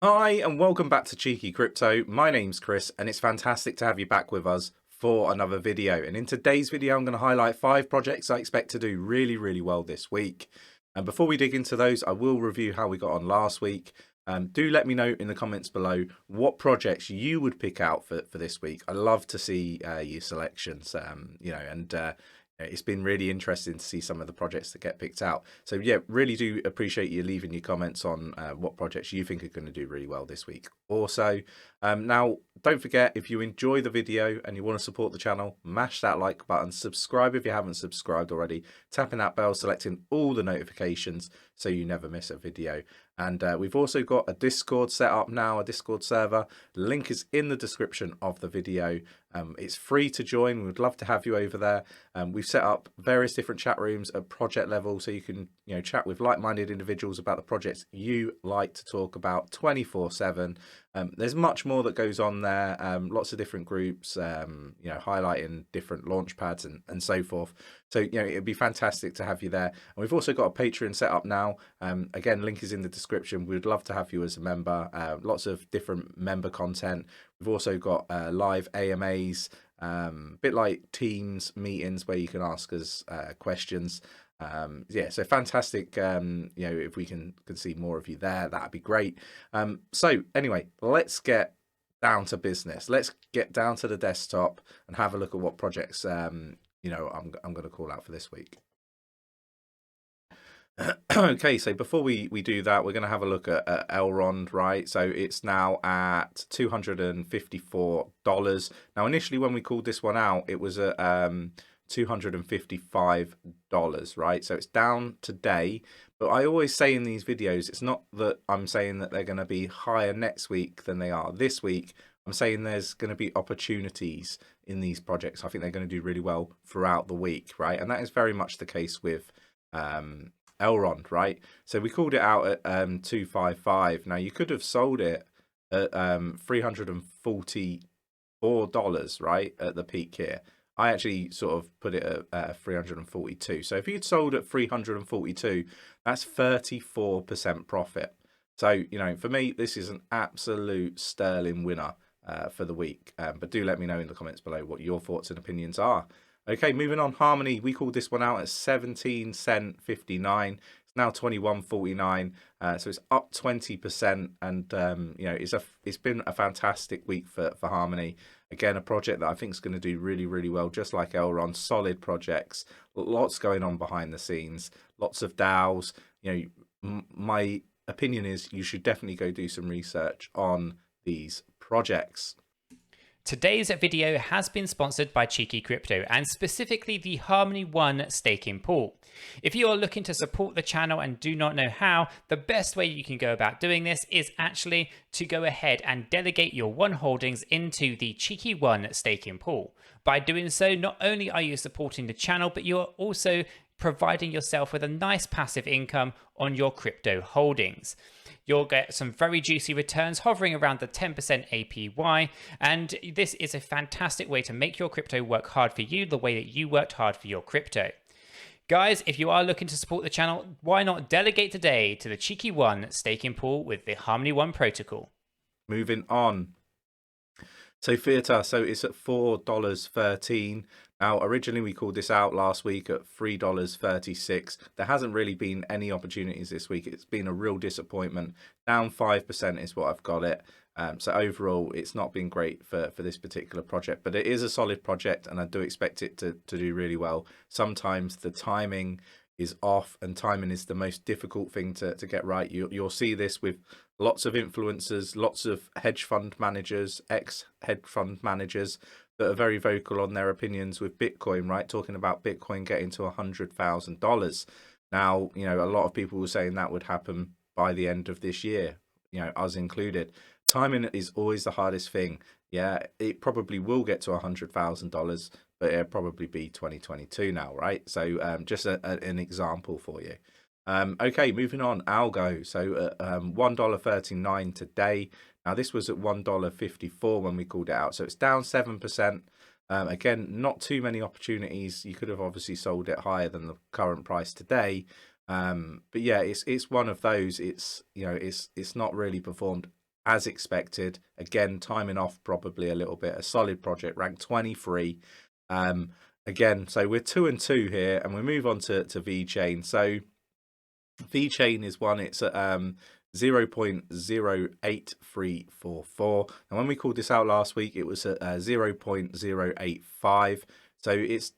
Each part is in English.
Hi and welcome back to Cheeky Crypto. My name's Chris and it's fantastic to have you back with us for another video. And in today's video, I'm going to highlight 5 projects I expect to do really well this week. And before we dig into those, I will review how we got on last week. Do let me know in the comments below what projects you would pick out for this week. I love to see your selections, it's been really interesting to see some of the projects that get picked out. So yeah, really do appreciate you leaving your comments on what projects you think are going to do really well this week. Also, now don't forget, if you enjoy the video and you want to support the channel, mash that like button, subscribe if you haven't subscribed already, tapping that bell, selecting all the notifications so you never miss a video. And we've also got a Discord set up now, a Discord server. Link is in the description of the video. It's free to join. We'd love to have you over there. We've set up various different chat rooms at project level, so you can chat with like-minded individuals about the projects you like to talk about 24/7. There's much more that goes on there. Lots of different groups, highlighting different launch pads and so forth. So it'd be fantastic to have you there. And we've also got a Patreon set up now. Again, link is in the description. We'd love to have you as a member. Lots of different member content. We've also got live AMAs, bit like Teams meetings where you can ask us questions. So fantastic. If we can see more of you there, that'd be great. So anyway, let's get down to business. Let's get down to the desktop and have a look at what projects I'm going to call out for this week. Okay, so before we do that, we're going to have a look at Elrond, right? So it's now at $254. Now, initially when we called this one out, it was at $255, right? So it's down today. But I always say in these videos, it's not that I'm saying that they're going to be higher next week than they are this week. I'm saying there's going to be opportunities in these projects. I think they're going to do really well throughout the week, right? And that is very much the case with Elrond, right? So we called it out at 255. Now you could have sold it at $344, right, at the peak here. I actually sort of put it at 342. So if you'd sold at 342, that's 34% profit. So for me, this is an absolute sterling winner for the week. But do let me know in the comments below what your thoughts and opinions are. Okay, moving on, Harmony, we called this one out at 17 cent 59. It's now 21.49, so it's up 20%, and it's been a fantastic week for Harmony. Again, a project that I think is going to do really well, just like Elrond. Solid projects, lots going on behind the scenes, lots of DAOs. My opinion is you should definitely go do some research on these projects. Today's video has been sponsored by Cheeky Crypto, and specifically the Harmony One staking pool. If you are looking to support the channel and do not know how, the best way you can go about doing this is actually to go ahead and delegate your One holdings into the Cheeky One staking pool. By doing so, not only are you supporting the channel, but you're also providing yourself with a nice passive income on your crypto holdings. You'll get some very juicy returns hovering around the 10% APY, and this is a fantastic way to make your crypto work hard for you the way that you worked hard for your crypto. Guys, if you are looking to support the channel, why not delegate today to the Cheeky One staking pool with the Harmony One protocol? Moving on. So Theatre, so it's at $4.13. Now, originally we called this out last week at $3.36. There hasn't really been any opportunities this week. It's been a real disappointment. Down 5% is what I've got it. So overall, it's not been great for this particular project, but it is a solid project, and I do expect it to do really well. Sometimes the timing is off, and timing is the most difficult thing to get right. You'll see this with lots of influencers, lots of hedge fund managers, ex-hedge fund managers that are very vocal on their opinions with Bitcoin, right? Talking about Bitcoin getting to $100,000. Now, a lot of people were saying that would happen by the end of this year, us included. Timing is always the hardest thing. Yeah, it probably will get to $100,000, but it'll probably be 2022 now, right? So just an example for you. Okay, moving on, Algo. So $1.39 today. Now this was at $1.54 when we called it out, so it's down 7%. Again, not too many opportunities. You could have obviously sold it higher than the current price today, but yeah, it's one of those. It's it's not really performed as expected. Again, timing off probably a little bit. A solid project, ranked 23. Again, so we're 2 and 2 here, and we move on to VeChain. So VeChain is one, it's at 0.08344. And when we called this out last week, it was at 0.085. So it's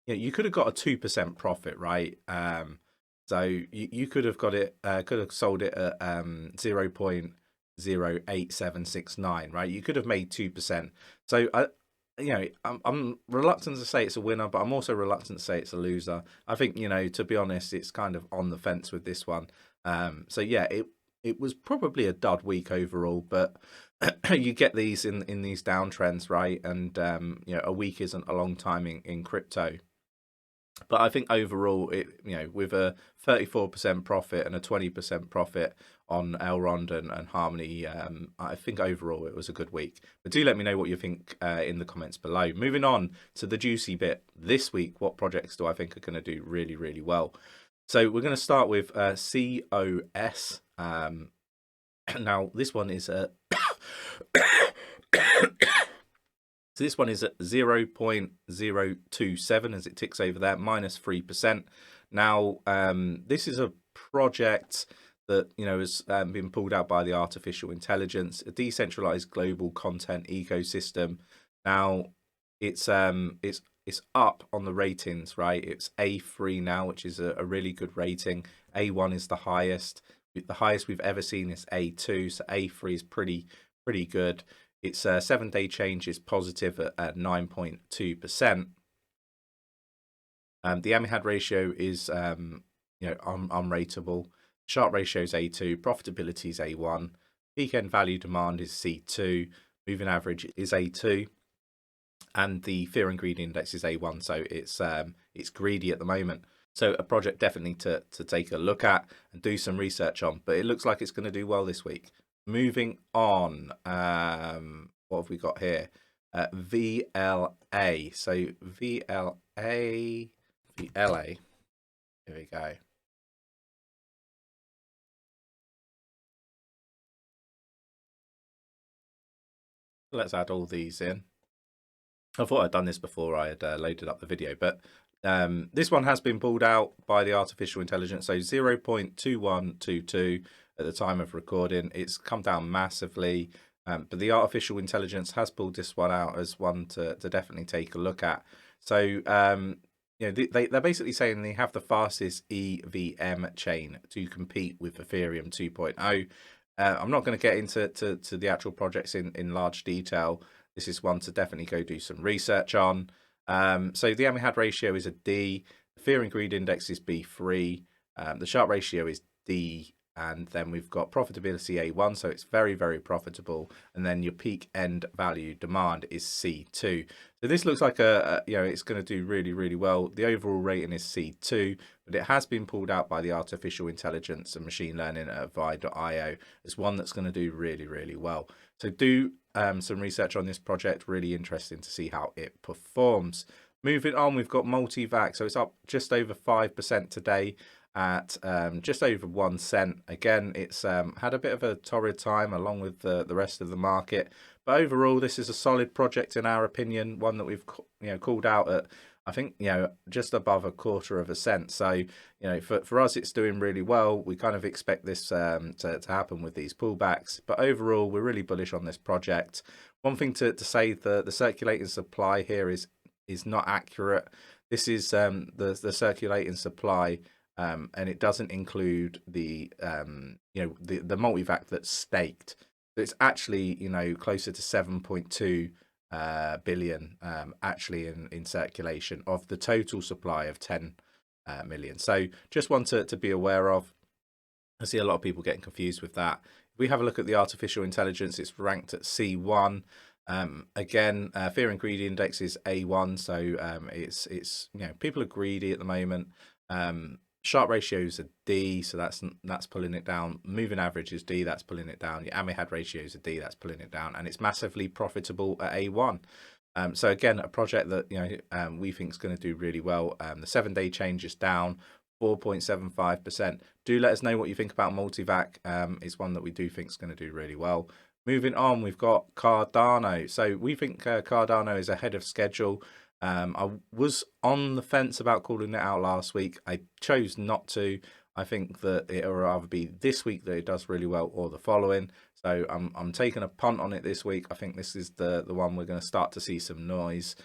you could have got a 2% profit, right? So you could have got it, could have sold it at 0.08769, right? You could have made 2%. So I'm reluctant to say it's a winner, but I'm also reluctant to say it's a loser. I think, to be honest, it's kind of on the fence with this one. So yeah, it was probably a dud week overall, but you get these in these downtrends, right? And a week isn't a long time in crypto. But I think overall, with a 34% profit and a 20% profit on Elrond and Harmony, I think overall it was a good week. But do let me know what you think in the comments below. Moving on to the juicy bit this week, what projects do I think are going to do really, really well? So we're going to start with COS. Now this one is a So this one is at 0.027 as it ticks over there, -3%. Now, this is a project that has been pulled out by the artificial intelligence, a decentralized global content ecosystem. Now, it's up on the ratings, right? It's A3 now, which is a really good rating. A1 is the highest. The highest we've ever seen is A2, so A3 is pretty good. Its 7-day change is positive at 9.2%. The Amihad ratio is unrateable. Sharp ratio is A2. Profitability is A1. Peak end value demand is C2. Moving average is A2. And the fear and greed index is A1. So it's greedy at the moment. So a project definitely to take a look at and do some research on. But it looks like it's going to do well this week. Moving on, what have we got here? VLA. So VLA. Here we go. Let's add all these in. I thought I'd done this before I had loaded up the video, but this one has been pulled out by the artificial intelligence. So 0.2122 at the time of recording. It's come down massively, but the artificial intelligence has pulled this one out as one to definitely take a look at. So they're basically saying they have the fastest EVM chain to compete with Ethereum 2.0. I'm not going to get into the actual projects in large detail. This is one to definitely go do some research on. So the Amihad ratio is a D. The fear and greed index is B3. The sharp ratio is D. And then we've got profitability A1, so it's very, very profitable. And then your peak end value demand is C2. So this looks like it's going to do really, really well. The overall rating is C2, but it has been pulled out by the artificial intelligence and machine learning at advice.io as one that's going to do really, really well. So do some research on this project. Really interesting to see how it performs. Moving on, we've got Multivac. So it's up just over 5% today at just over 1 cent. Again, it's had a bit of a torrid time along with the rest of the market, but overall this is a solid project in our opinion, one that we've called out at I think just above 1/4 cent. So for us it's doing really well. We kind of expect this to happen with these pullbacks, but overall we're really bullish on this project. One thing to say, the circulating supply here is not accurate. This is the circulating supply, and it doesn't include the Multivac that's staked. So it's actually closer to 7.2 billion actually in circulation of the total supply of 10 million. So just one to be aware of. I see a lot of people getting confused with that. If we have a look at the artificial intelligence, it's ranked at C1. Again, fear and greed index is A1, so it's people are greedy at the moment. Sharp ratio is a D, so that's pulling it down. Moving average is D, that's pulling it down. Your Amihad ratio is a D, that's pulling it down, and it's massively profitable at A1. So again, a project that we think is going to do really well. The 7-day change is down 4.75%. Do let us know what you think about 𝗕𝗪𝗀𝗧𝗏. It's one that we do think is going to do really well. Moving on, we've got Cardano. So we think Cardano is ahead of schedule. I was on the fence about calling it out last week. I chose not to. I think that it will rather be this week that it does really well, or the following. So I'm taking a punt on it this week. I think this is the one we're going to start to see some noise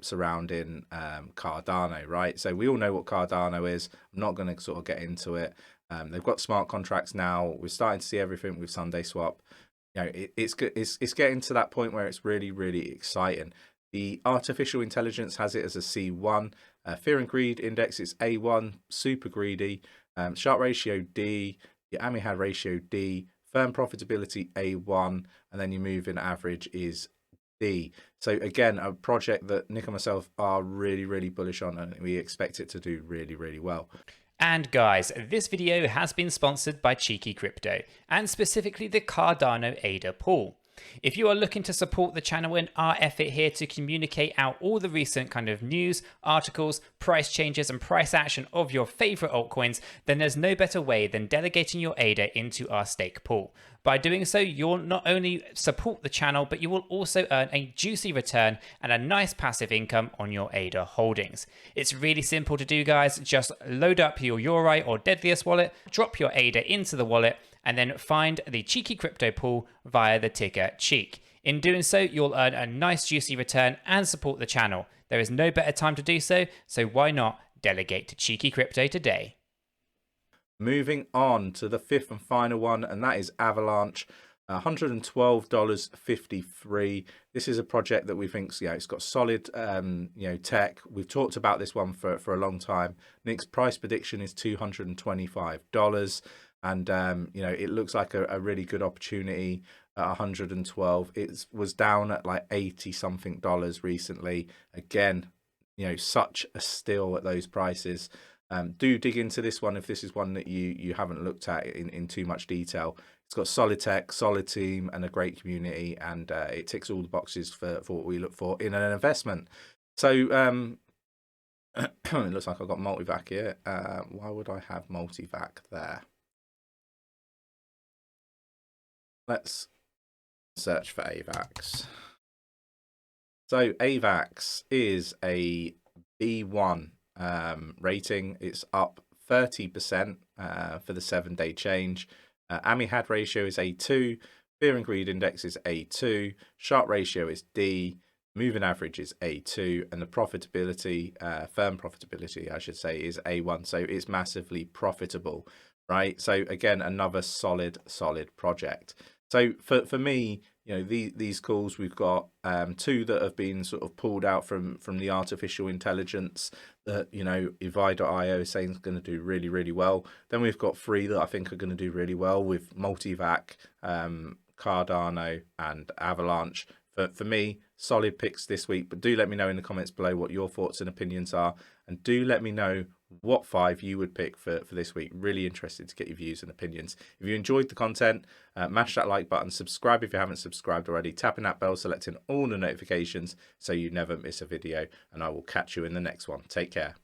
surrounding Cardano, right? So we all know what Cardano is. I'm not going to sort of get into it. They've got smart contracts now. We're starting to see everything with Sunday Swap. You know, it's getting to that point where it's really, really exciting. The artificial intelligence has it as a C1. Fear and greed index is A1, super greedy. Sharp ratio D, your 𝗕𝗢𝗠𝗪𝗔𝗥𝗘 ratio D, firm profitability A1, and then your moving average is D. So again, a project that Nick and myself are really, really bullish on, and we expect it to do really, really well. And guys, this video has been sponsored by 𝗕𝗘𝗪𝗏𝗀𝗀, and specifically the Cardano ADA pool. If you are looking to support the channel and our effort here to communicate out all the recent kind of news, articles, price changes and price action of your favorite altcoins, then there's no better way than delegating your ADA into our stake pool. By doing so, you'll not only support the channel, but you will also earn a juicy return and a nice passive income on your ADA holdings. It's really simple to do, guys. Just load up your 𝗖𝗢𝗠𝗠𝗘𝗥𝗦 or 𝗕𝗙𝗪𝗓 wallet, drop your ADA into the wallet, and then find the Cheeky Crypto pool via the ticker CHEEK. In doing so, you'll earn a nice juicy return and support the channel. There is no better time to do so, so why not delegate to Cheeky Crypto today? Moving on to the fifth and final one, and that is Avalanche. $112.53. This is a project that we think, it's got solid tech. We've talked about this one for a long time. Nick's price prediction is $225, and it looks like a really good opportunity at 112. It was down at like 80 something dollars recently. Again, such a steal at those prices. Do dig into this one if this is one that you haven't looked at in too much detail. It's got solid tech, solid team, and a great community, and it ticks all the boxes for what we look for in an investment. So it looks like I've got 𝗕𝗪𝗀𝗧𝗏 here. Why would I have 𝗕𝗪𝗀𝗧𝗏 there? Let's search for AVAX. So AVAX is a B1 rating. It's up 30% for the 7-day change. 𝗕𝗢𝗠𝗪𝗏𝗧𝗏 ratio is A2, fear and greed index is A2, Sharpe ratio is D, moving average is A2, and the profitability, firm profitability I should say, is A1. So it's massively profitable, right? So again, another solid project. So for me, these calls, we've got two that have been sort of pulled out from the artificial intelligence that 𝗖𝗢𝗠𝗠𝗘𝗥𝗦 is saying is going to do really, really well. Then we've got three that I think are going to do really well with 𝗕𝗪𝗀𝗧𝗏, Cardano, and Avalanche. For me, solid picks this week, but do let me know in the comments below what your thoughts and opinions are, and do let me know what 5 you would pick for this week. Really interested to get your views and opinions. If you enjoyed the content, mash that like button, subscribe if you haven't subscribed already, tapping that bell, selecting all the notifications so you never miss a video, and I will catch you in the next one. Take care.